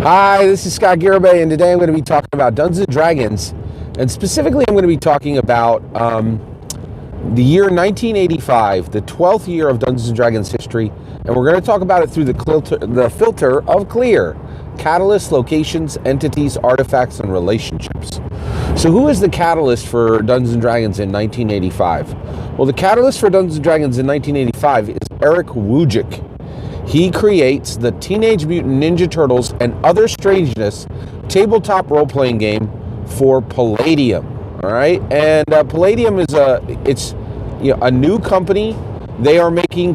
Hi, this is Scott Garibay, and today I'm going to be talking about Dungeons & Dragons, and specifically I'm going to be talking about the year 1985, the 12th year of Dungeons & Dragons history, and we're going to talk about it through the filter of CLEAR, catalysts, locations, entities, artifacts, and relationships. So who is the catalyst for Dungeons & Dragons in 1985? Well, the catalyst for Dungeons & Dragons in 1985 is Eric Wujcik. He creates the Teenage Mutant Ninja Turtles and Other Strangeness tabletop role-playing game for Palladium. All right, and Palladium is a new company. They're making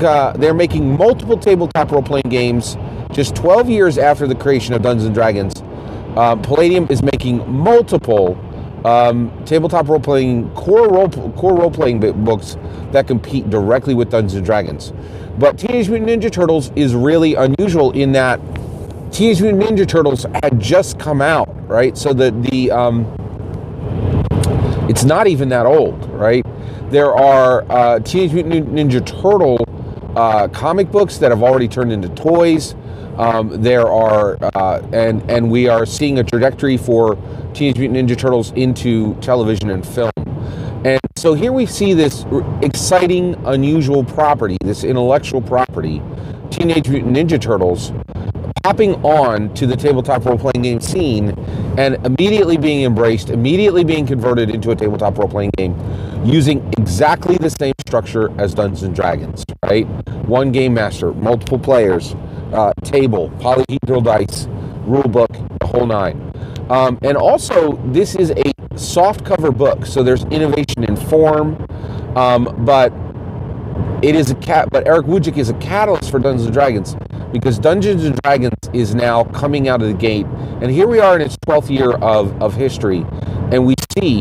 multiple tabletop role-playing games. Just 12 years after the creation of Dungeons & Dragons, Palladium is making multiple tabletop role-playing core role-playing books that compete directly with Dungeons & Dragons. But Teenage Mutant Ninja Turtles is really unusual in that Teenage Mutant Ninja Turtles had just come out, right? So it's not even that old, right? There are Teenage Mutant Ninja Turtle comic books that have already turned into toys. There are, and we are seeing a trajectory for Teenage Mutant Ninja Turtles into television and film. And so here we see this exciting, unusual property, this intellectual property, Teenage Mutant Ninja Turtles, popping on to the tabletop role-playing game scene and immediately being embraced, immediately being converted into a tabletop role-playing game using exactly the same structure as Dungeons & Dragons, right? One game master, multiple players, table, polyhedral dice, rule book, the whole nine. And also, this is a soft cover book, so there's innovation in form, but Eric Wujcik is a catalyst for Dungeons & Dragons because Dungeons & Dragons is now coming out of the gate, and here we are in its 12th year of history, and we see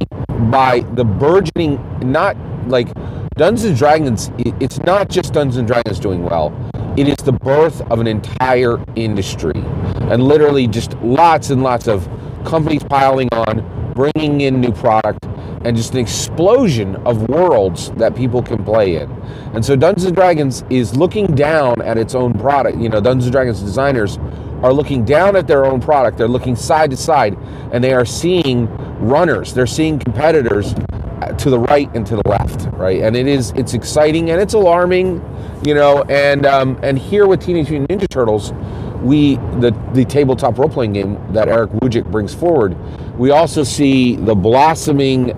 by the burgeoning, not like Dungeons & Dragons, it's not just Dungeons & Dragons doing well, it is the birth of an entire industry, and literally just lots and lots of companies piling on, bringing in new product, and just an explosion of worlds that people can play in. And so Dungeons & Dragons is looking down at its own product. You know, Dungeons & Dragons designers are looking down at their own product. They're looking side to side, and they are seeing runners. They're seeing competitors to the right and to the left, right? And it's exciting and it's alarming, you know, and here with Teenage Mutant Ninja Turtles, the tabletop role-playing game that Eric Wujcik brings forward, we also see the blossoming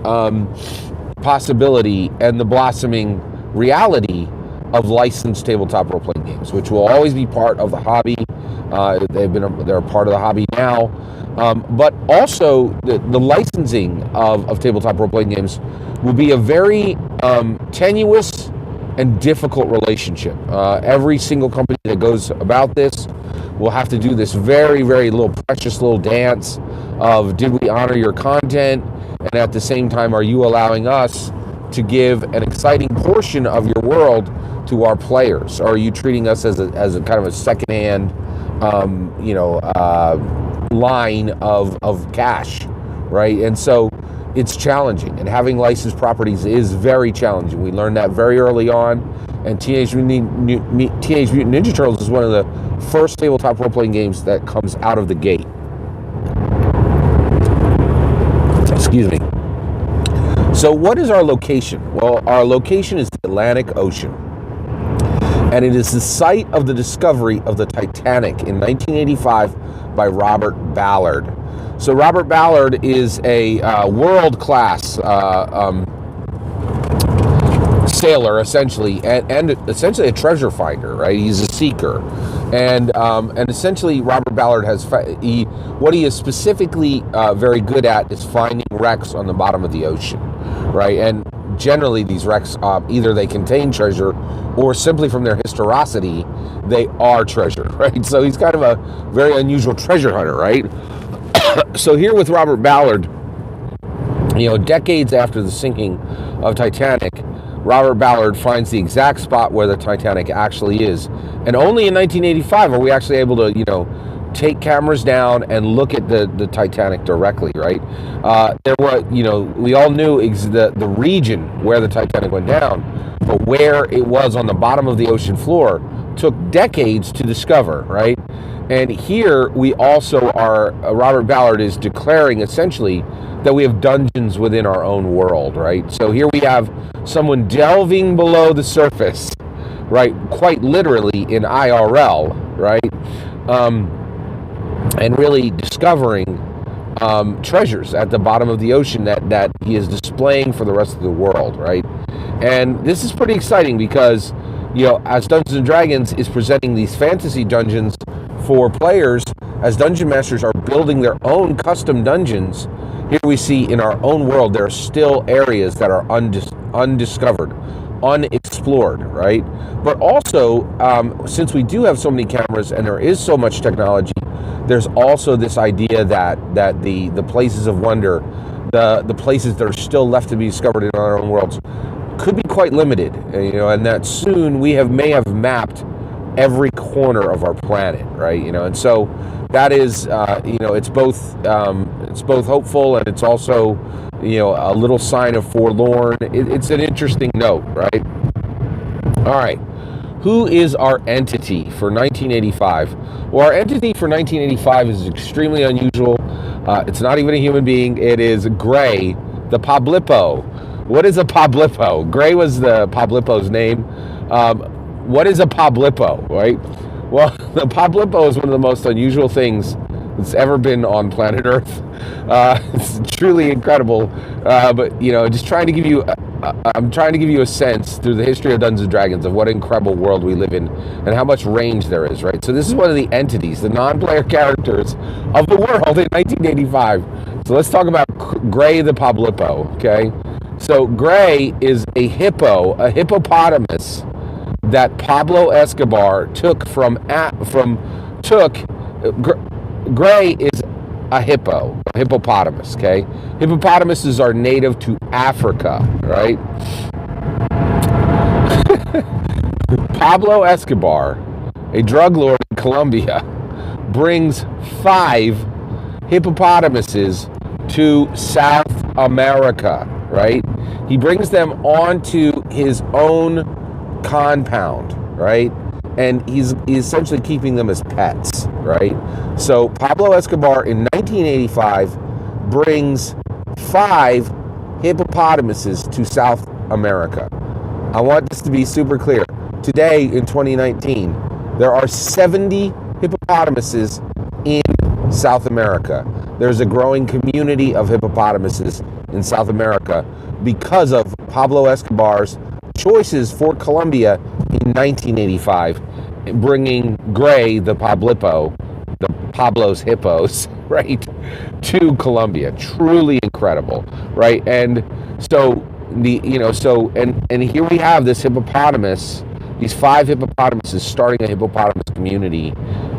possibility and the blossoming reality of licensed tabletop role-playing games, which will always be part of the hobby. They're a part of the hobby now, but also the licensing of tabletop role-playing games will be a very tenuous and difficult relationship. Every single company that goes about this will have to do this very, very precious little dance of, did we honor your content, and at the same time, are you allowing us to give an exciting portion of your world to our players? Or are you treating us as a kind of a secondhand, line of cash, right? And so it's challenging, and having licensed properties is very challenging. We learned that very early on, and Teenage Mutant Ninja Turtles is one of the first tabletop role-playing games that comes out of the gate. Excuse me. So what is our location? Well, our location is the Atlantic Ocean, and it is the site of the discovery of the Titanic in 1985 by Robert Ballard. So Robert Ballard is a world-class sailor, essentially, and essentially a treasure finder, right? He's a seeker, and essentially Robert Ballard what he is specifically very good at is finding wrecks on the bottom of the ocean, right? And generally these wrecks either they contain treasure, or simply from their historicity, they are treasure, right? So he's kind of a very unusual treasure hunter, right? So here with Robert Ballard, you know, decades after the sinking of Titanic, Robert Ballard finds the exact spot where the Titanic actually is. And only in 1985 are we actually able to, you know, take cameras down and look at the Titanic directly, right? There were, you know, we all knew the region where the Titanic went down, but where it was on the bottom of the ocean floor took decades to discover, right? And here we also are, Robert Ballard is declaring essentially that we have dungeons within our own world, right? So here we have someone delving below the surface, right? Quite literally in IRL, right? And really discovering treasures at the bottom of the ocean that he is displaying for the rest of the world, right? And this is pretty exciting because, as Dungeons & Dragons is presenting these fantasy dungeons for players, as dungeon masters are building their own custom dungeons, here we see in our own world there are still areas that are undiscovered, unexplored, right? But also, since we do have so many cameras and there is so much technology, there's also this idea that the places of wonder, the places that are still left to be discovered in our own worlds, could be quite limited, and that soon we may have mapped every corner of our planet, right? And so that is, it's both hopeful and it's also, a little sign of forlorn. It's an interesting note, right? All right. Who is our entity for 1985? Well, our entity for 1985 is extremely unusual. It's not even a human being. It is Gray, the Poblippo. What is a Poblippo? Gray was the Poblippo's name. What is a Poblippo, right? Well, the Poblippo is one of the most unusual things that's ever been on planet Earth. It's truly incredible. But just trying to give you, I'm trying to give you a sense through the history of Dungeons and Dragons of what an incredible world we live in and how much range there is, right? So this is one of the entities, the non-player characters of the world in 1985. So let's talk about Gray the Poblippo, okay? So Gray is a hippopotamus that Pablo Escobar took Gray is a hippopotamus, okay? Hippopotamuses are native to Africa, right? Pablo Escobar, a drug lord in Colombia, brings 5 hippopotamuses to South America, right? He brings them onto his own compound, right? And he's essentially keeping them as pets, right? So Pablo Escobar in 1985 brings 5 hippopotamuses to South America. I want this to be super clear. Today in 2019, there are 70 hippopotamuses in South America. There's a growing community of hippopotamuses in South America because of Pablo Escobar's choices for Colombia in 1985, bringing Gray, the Poblippo, the Pablo's hippos, right, to Colombia. Truly incredible, right? And so and here we have this hippopotamus, these 5 hippopotamuses starting a hippopotamus community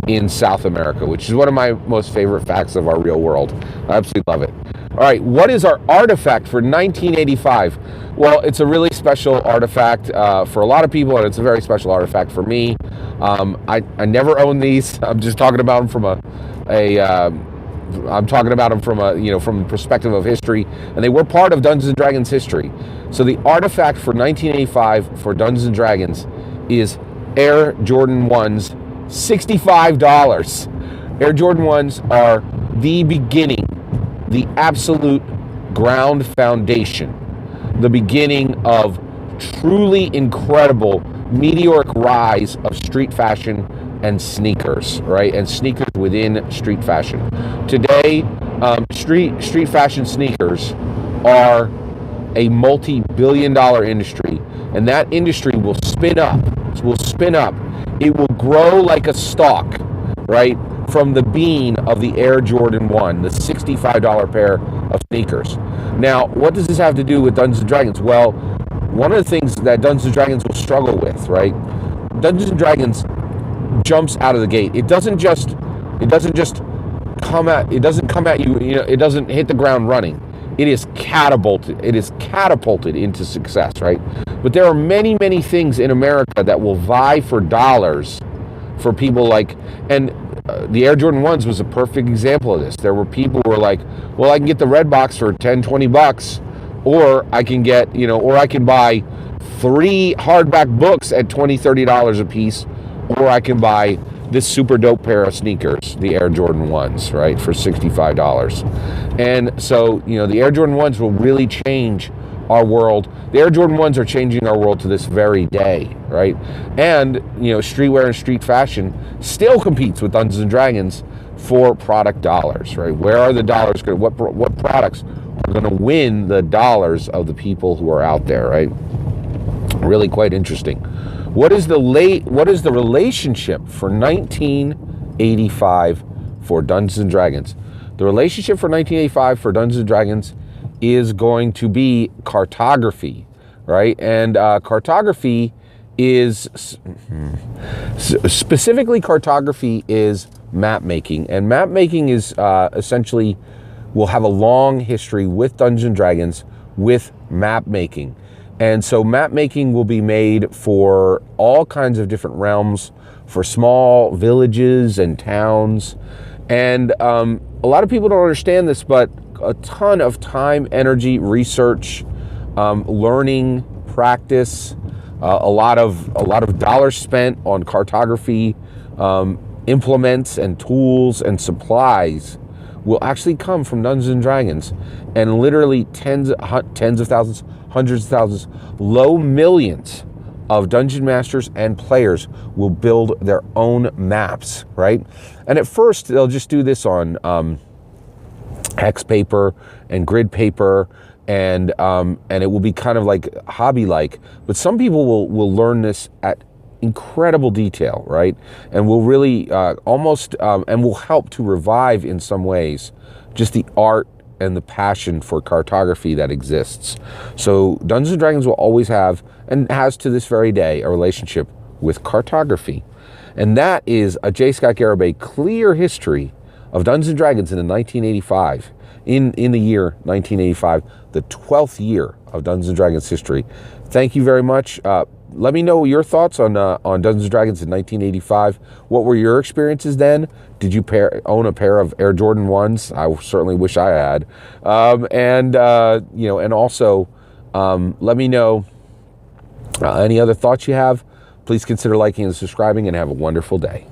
in South America, which is one of my most favorite facts of our real world. I absolutely love it. All right, what is our artifact for 1985? Well, it's a really special artifact for a lot of people, and it's a very special artifact for me. I never own these. I'm just talking about them from from the perspective of history, and they were part of Dungeons & Dragons history. So the artifact for 1985 for Dungeons & Dragons is Air Jordan 1s, $65. Air Jordan 1s are the beginning, the absolute ground foundation, the beginning of truly incredible meteoric rise of street fashion and sneakers, right? And sneakers within street fashion. Today, street fashion sneakers are a multi-billion-dollar industry, and that industry will spin up. It will grow like a stalk, right? From the bean of the Air Jordan 1, the $65 pair of sneakers. Now, what does this have to do with Dungeons & Dragons? Well, one of the things that Dungeons & Dragons will struggle with, right? Dungeons & Dragons jumps out of the gate. It doesn't come at you, it doesn't hit the ground running. It is catapulted into success, right? But there are many, many things in America that will vie for dollars for people like, and the Air Jordan 1s was a perfect example of this. There were people who were like, well, I can get the red box for $10-20, or I can get, or I can buy 3 hardback books at $20-30 a piece, or I can buy this super dope pair of sneakers, the Air Jordan 1s, right, for $65. And so, the Air Jordan 1s will really change our world. The Air Jordan 1s are changing our world to this very day, right? And, streetwear and street fashion still competes with Dungeons and Dragons for product dollars, right? Where are the dollars going? What products are going to win the dollars of the people who are out there, right? Really quite interesting. What is the relationship for 1985 for Dungeons and Dragons? The relationship for 1985 for Dungeons and Dragons is going to be cartography, right? And cartography is specifically map making, and map making is essentially will have a long history with Dungeons and Dragons with map making. And so map making will be made for all kinds of different realms, for small villages and towns. And a lot of people don't understand this, but a ton of time, energy, research, learning, practice, a lot of dollars spent on cartography, implements and tools and supplies will actually come from Dungeons and Dragons, and literally tens of thousands, hundreds of thousands, low millions of dungeon masters and players will build their own maps, right? And at first they'll just do this on hex paper and grid paper, and it will be kind of like hobby-like. But some people will learn this at incredible detail, right? And will really and will help to revive in some ways just the art and the passion for cartography that exists. So Dungeons & Dragons will always have, and has to this very day, a relationship with cartography. And that is a J. Scott Garibay clear history of Dungeons & Dragons in the 1985, in the year 1985, the 12th year of Dungeons & Dragons history. Thank you very much. Let me know your thoughts on Dungeons & Dragons in 1985. What were your experiences then? Did you own a pair of Air Jordan 1s? I certainly wish I had. And also let me know any other thoughts you have. Please consider liking and subscribing, and have a wonderful day.